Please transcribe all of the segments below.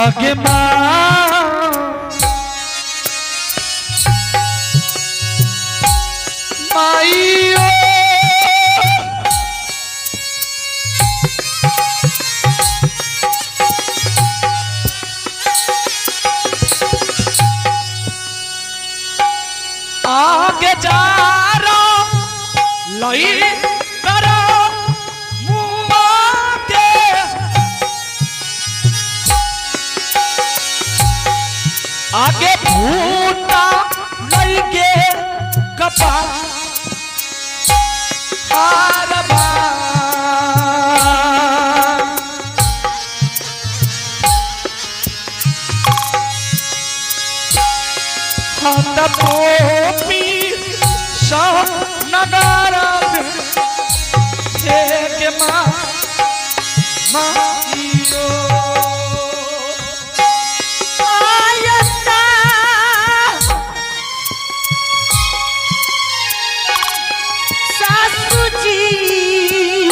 आगे माइयो आगे जा रहा लई करो मुआ के आगे भूटा लई के कपा नगारा के माँ माइयो आयता सासू जी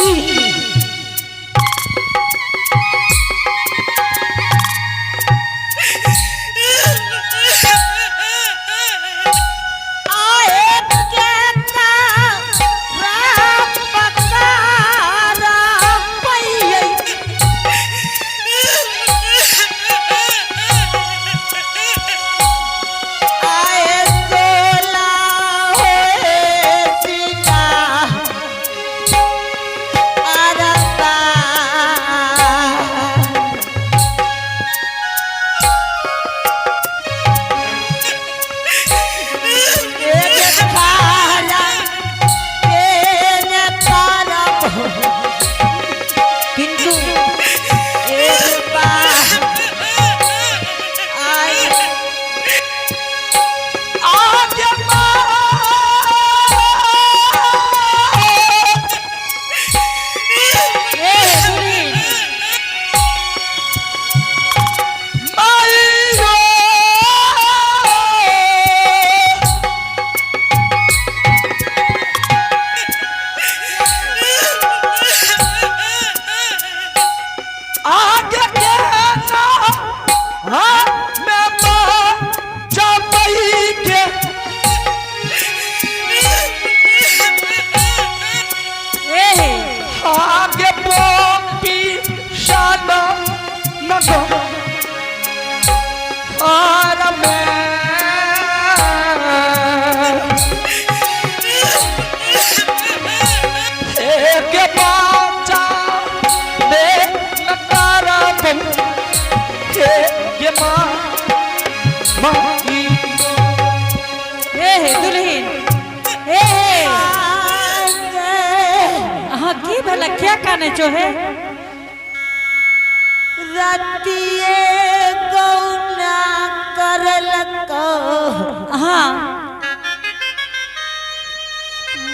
क्या कहने जो है रतिए गौना करलको हाँ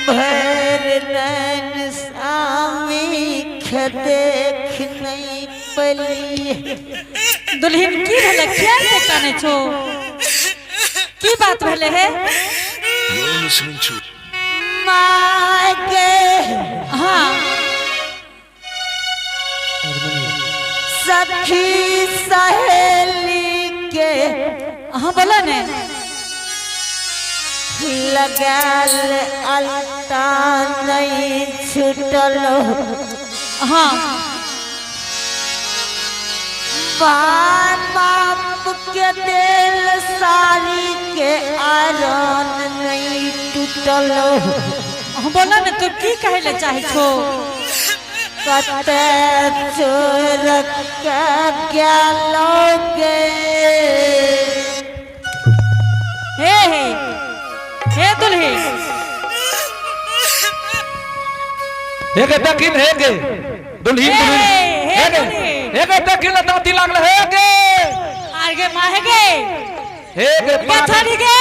भर नैन सामी देख नहीं पली दुल्हन की भले क्या कहने छो की बात भले है माँ के हाँ सखी सहेली के हाँ बोला ने लगाल अलता नहीं छुटलो हाँ बाप के दिल सारी के आरन नहीं टूटलो हाँ बोला ने तू की कहे ले चाहे छो कते चोर क्या लोगे हे दुल्हे हेगे तकिन हेगे दुल्ही हेगे हेगे तकिन दांती लागले हेगे आगे माहेगे हेगे पथरी गे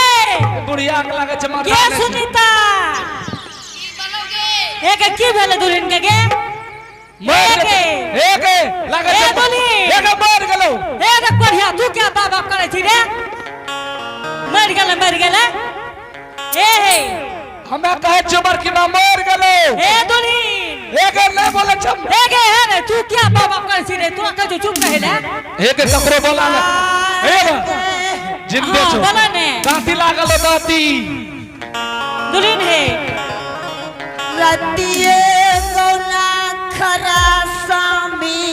बुढ़िया के लागे चमा के सुनीता हेगे की भेले दुल्हन के गे हेगे हेगे लागे हे दुल्ही हेगे मर गेलो हेगे बढ़िया तू क्या बाबा करे छी रे मर गेले हे हमें कहे चमर की ना मर गेलो हे दुल्ही एक नहीं बोले छम एक है रे तू क्या बाप बाप कर सी रे तू का जो चुप रहे ले एक ककरो बोला ले एक जिंदे हाँ, छो बोला ने दांती लागल हो दांती दुल्हन है रतिए गौना खरा स्वामी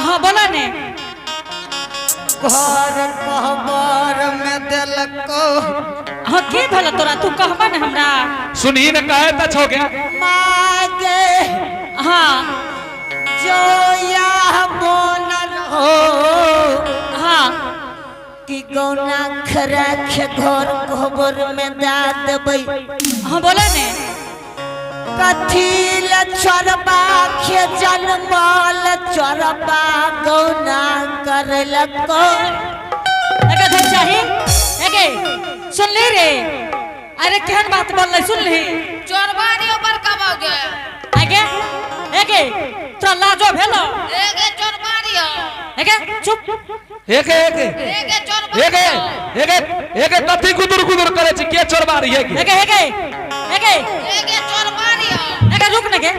हाँ बोला ने घर कहबर में दिलको हाँ के भला तोरा तू कहबा ने हमरा सुनी न कहे त छो गया मागे हाँ जो या बोलल हो हाँ कि गौना खरा के घर कहबर में दा देबै हाँ बोला ने कथी ल चरबा के जनमल चरबा गौना करलको एका धर चाही एके सुन ले रे अरे केहन बात बोल ले सुन ले चोरबारी ऊपर कब हो गया आगे एके तो लाजो भेलो एगे चोरबारी हो एके चुप एक एक एगे चोरबारी एक एक एक कथी गुदुर गुदुर करे छी के चोरबा रही है एके एके एके एगे चोरबारी हो एके रुक न के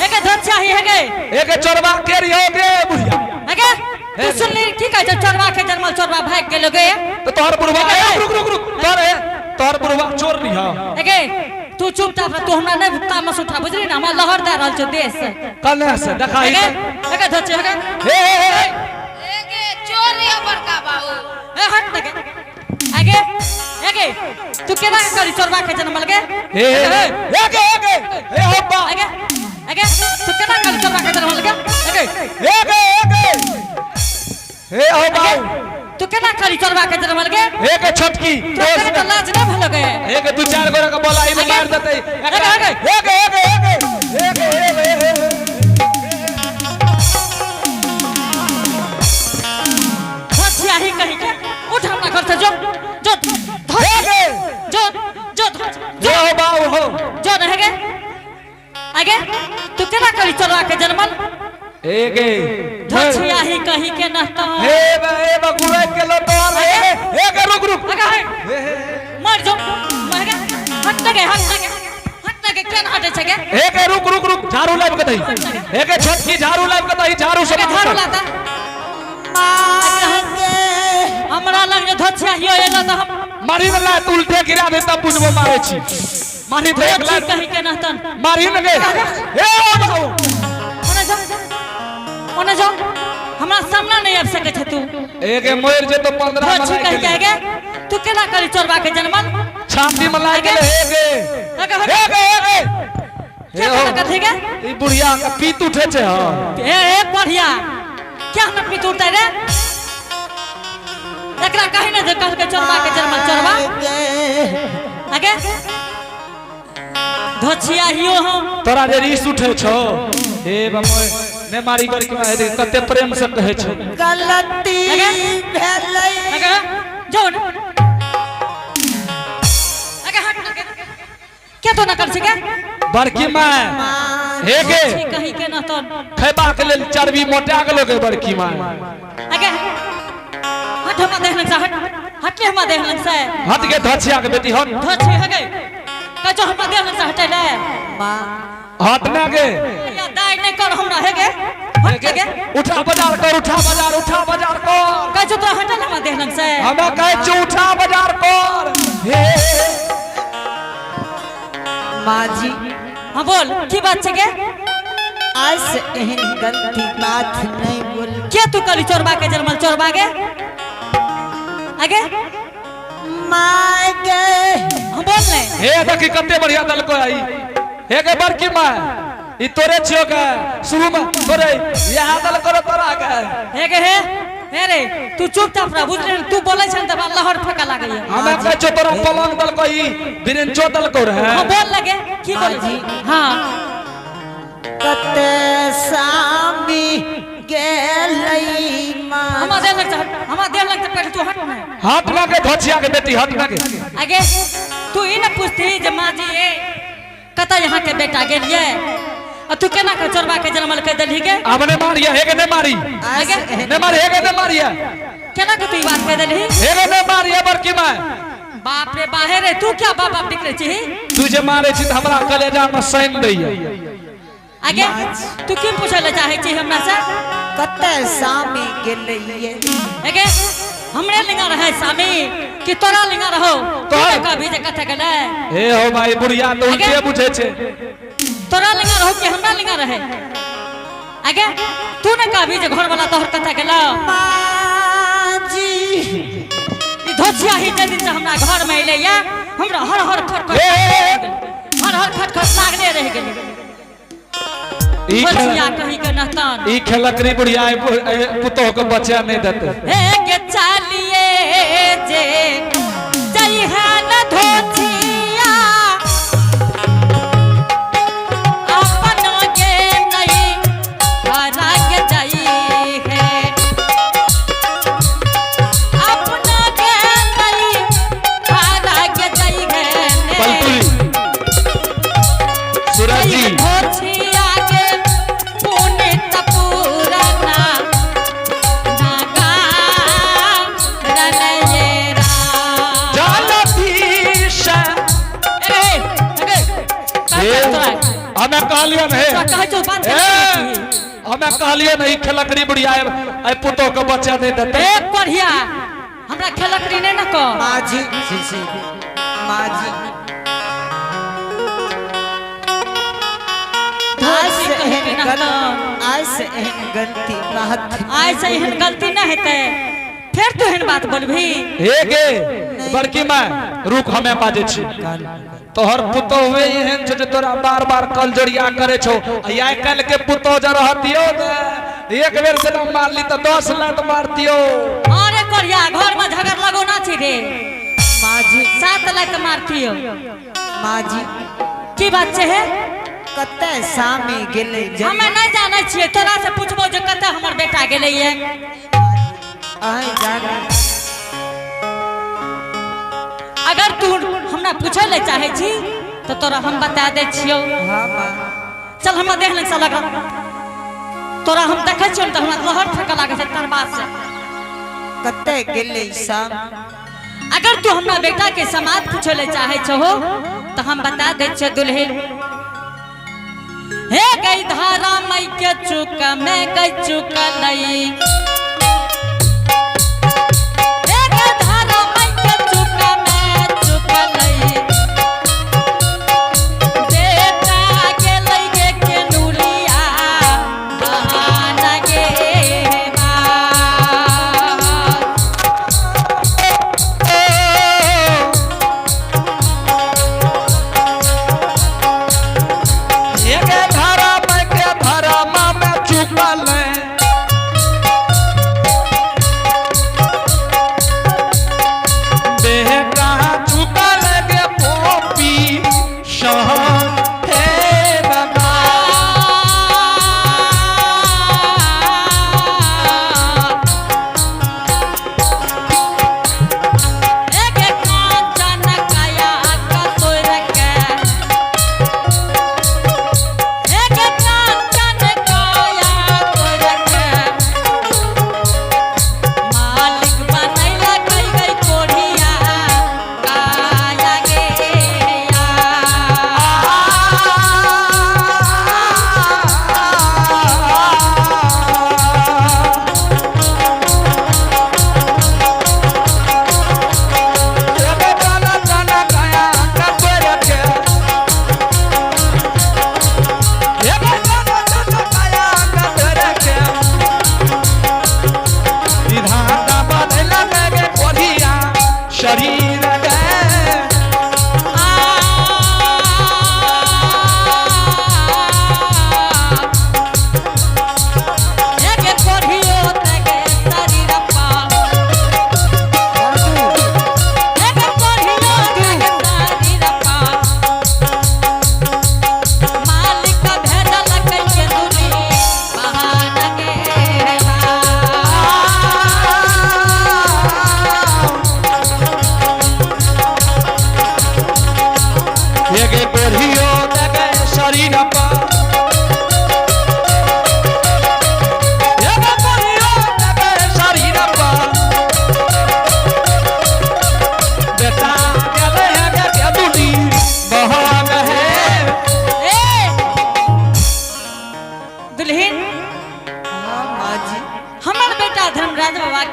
एके धर चाही एके एक चोरबा के रही हो गे बुढ़िया एके तू सुन ले ठीक है चोरवा के जन्मल चोरवा भाग गेलो गे तो तोहर बुढ़वा रुक रुक रुक तोहर बुढ़वा चोर नहीं हो एके तू चुपचाप रह, तू हमरा नहीं तामस उठा बुझली ना हमरा लहर दे रहल छौ देश से कने से दिखाई एके एके धर चाही एके हे एगे चोरी ऊपर कब हो ए हट न के आगे आगे तू केना करी चोरवा के जन्मल गे हे एक हे होबा आगे आगे तू केना करी चोरवा के जन्मल गे आगे एक हे होबा तू केना करी चोरवा के जन्मल गे एक छटकी तू करे तो लाज न भलो गे एक दू चार गोरा का बोला ई मार देते एक हथिया ही कहीं के उठ हमरा घर से जो जो जो जो जो होबा हो जो न गे आगे तू केना करी चोरवा के जन्मल एक हथिया ही कहीं के नहता हे गुरे के लो तोर एक रुक आगे मर जो मर गे हट के केना हटे छे गे एक रुक झाड़ू लाब के दही एक छटकी झाड़ू लाब के दही झाड़ू से झाड़ू लाता मागे हमरा लग जे धोछिया हियो एला त हम मारी न ला उल्टे गिरा दे तब बुझबो मारे छी मारी देख ला कहीं के नहतन मारी न गे ए ओने जा हमरा सामना नहीं आब सके छ तू एक मोर जे तो 15 धोछी मलाई कह के गे तू केना करी चोरबा के जन्मल छाती मलाई गेले एक क्या हो कथि गे ई बुढ़िया का पीत उठे छे हां ए बढ़िया क्या हम पीत उठते रे एकरा कहीं न जे कह के चोरबा के जन्मल चोरबा आगे धोछिया हियो हम तोरा जे रीस उठे छो हे बमोय ने मारी कर के कते प्रेम से कहे छो गलती भेलै आगे जो न आगे हट न क्या तो न कर सके बड़की मां हे गे कहीं के न तो खैबा के लेल चर्बी मोटा गेलो गे बड़की मां आगे हट हम देख लंग से हट ले हम देख लंग से हट के धछिया के बेटी हट धोछी हगे का जो हम देख लंग से हटे ले हट ना गे या दाई नहीं कर हमरा हेगे हट के उठा बाजार कर का जो तो हटे हम देख लंग से हम कहे छु उठा बाजार कर हे माँ जी हां बोल की बात छे के आज से एहन गलती बात नहीं बोल क्या तू करी चोरबा के जन्मल चोरबा के आगे मागे हम बोल ले हे देखी कते बढ़िया दल को आई हे गे बड़की मां ई तोरे छियो के शुरू में तोरे यहां दल करो तोरा के हेगे हे रे तू चुपचाप रह बुझले तू बोले छन त लहर फका लागे हम कहे छु तोरा पलंग दल को ई बिरेंचो दल को रहे हां बोल लगे की बोल जी हां कते सामी गेलै माँ हम दे लग पहले तू हट ना हट ना के धछिया के बेटी हट ना के आगे तू ई न पूछती जे मां जी ए कता यहां के बेटा गेलिए और तू केना के चोरबा के जन्मल के देली के हमने मारिया हे के ने मारी आगे ने मारी हे के ने मारिया केना के तू ई बात कह देली हे के ने मारिया बड़की मां बाप रे बाहे रे तू क्या बाप बाप निकले छी तू जे मारे छी त हमरा कलेजा में सैन दैया आगे तू क्यों पूछले चाहे छी हमरा से कते सामी गेलिए आगे हमरे लिंगा रहे सामी कि तोरा लिंगा रहो तोरा का भी जे कथा गेले हे हो भाई बुढ़िया तो उल्टे बुझे छे तोरा लिंगा रहो कि हमरा लिंगा रहे आगे तू ने का भी जे घर वाला तोहर कथा गेला माजी ई धोछिया ही जे दिन से हमरा घर में अइले या हमरा हर हर खट लागले रह गेल ई धोछिया कहि के नहतान ई खेलकरी बुढ़िया पुतोह के बच्चा नहीं देते हे के चालिए जे जई है न धोछिया अपन के नहीं हरा के जई है अपना के नहीं हरा के जई है पलटुली सूरज जी धोछिया के पुनित पुराना नागा रनयेरा जालतीशा हमें कहलियन है हमें कहलियन है खेलकरी बुढ़िया आई पुतोह के बच्चा नहीं देते एक बढ़िया हमरा खेलकरी नहीं न को माजी माजी आज से एहन गलती बात आज से एहन गलती न हेते फिर तू एहन बात बोलबी हे गे बड़की मां रुक हमें बाजे छी तोहर पुतो हुए एहन छ जे तोरा बार-बार कल जोड़िया करे छो आइ कल के पुतो ज रहतियो एक बेर से न मारली त 10 लात मारतियो अरे कोरिया घर में झगड़ लगोना छी रे माजी 7 लात मारतियो माजी की बात छे है कते सामी गेले हमें नहीं जाने छिए तोरा से पूछबो जे कते हमर बेटा गेले ये आइ जाने अगर तू हमरा पूछे ले चाहे छी तो तोरा हम बता दे छियो हां मां चल हमरा देख ले लगा तोरा हम देखे छियो त हमरा लहर फेंक लागे छै तरबा से कते गेले साम अगर तू हमरा बेटा के समाज पूछे ले चाहे छहो तो हम बता दे छियो दुल्हन हे गई धारा मई के चुक मैं गई चुक लई हे गई धारा मई के चुक मैं चुक लई बेटा के लई के नूरिया बहान गे बा एक धारा में के धारा में चुकल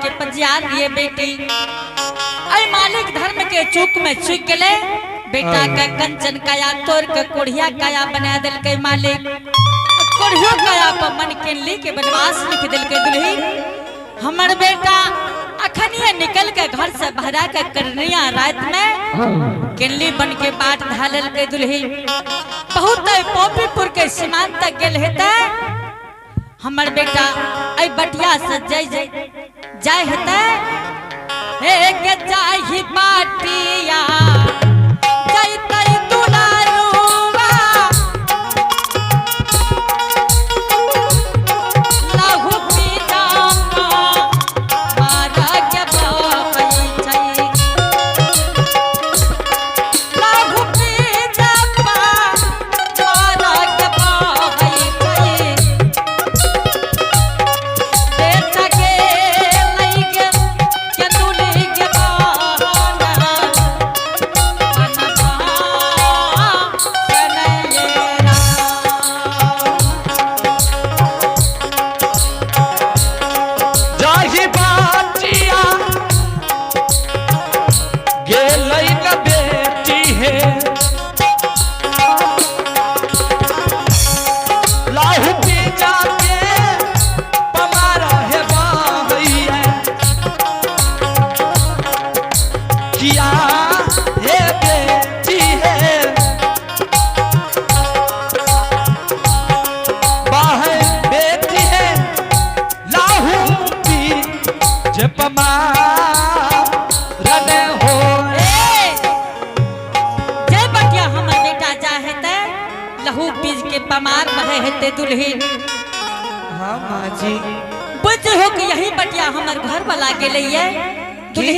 के पंजियार लिए बेटी अरे मालिक धर्म के चूक में चूक गले बेटा का कंचन काया तोड़ के कोढ़िया काया बना दिल के मालिक कोढ़ियो काया पर मन के ली के बनवास लिख दिल के दुल्ही हमर बेटा अखनिया निकल के घर से भरा के करनिया रात में किल्ली बन के बाट ढालल के दुल्ही बहुत पोपीपुर के सीमांत तक गेल हेते हमर बेटा आई बटिया से जाय हेते हे के चाही बाटिया जाय तई दुलारुवा लहू पीता मारा के बाई छै लहू पीता मारा के बाई छै बेटा के लई के दुली के बहाना जाही बाटिया गेलै न बेटी है लाहू पी जाके पमारा है बाहिया किया है बेटी है बाहे बेटी है लाहू पी जे पमारा हो जय बटिया हमर बेटा जा हेते लहू पीज के पमार बहे हेते दुल्ही हाँ माँ जी बुझ हो कि यही बटिया हमर घर वाला गेलै ये दुल्ही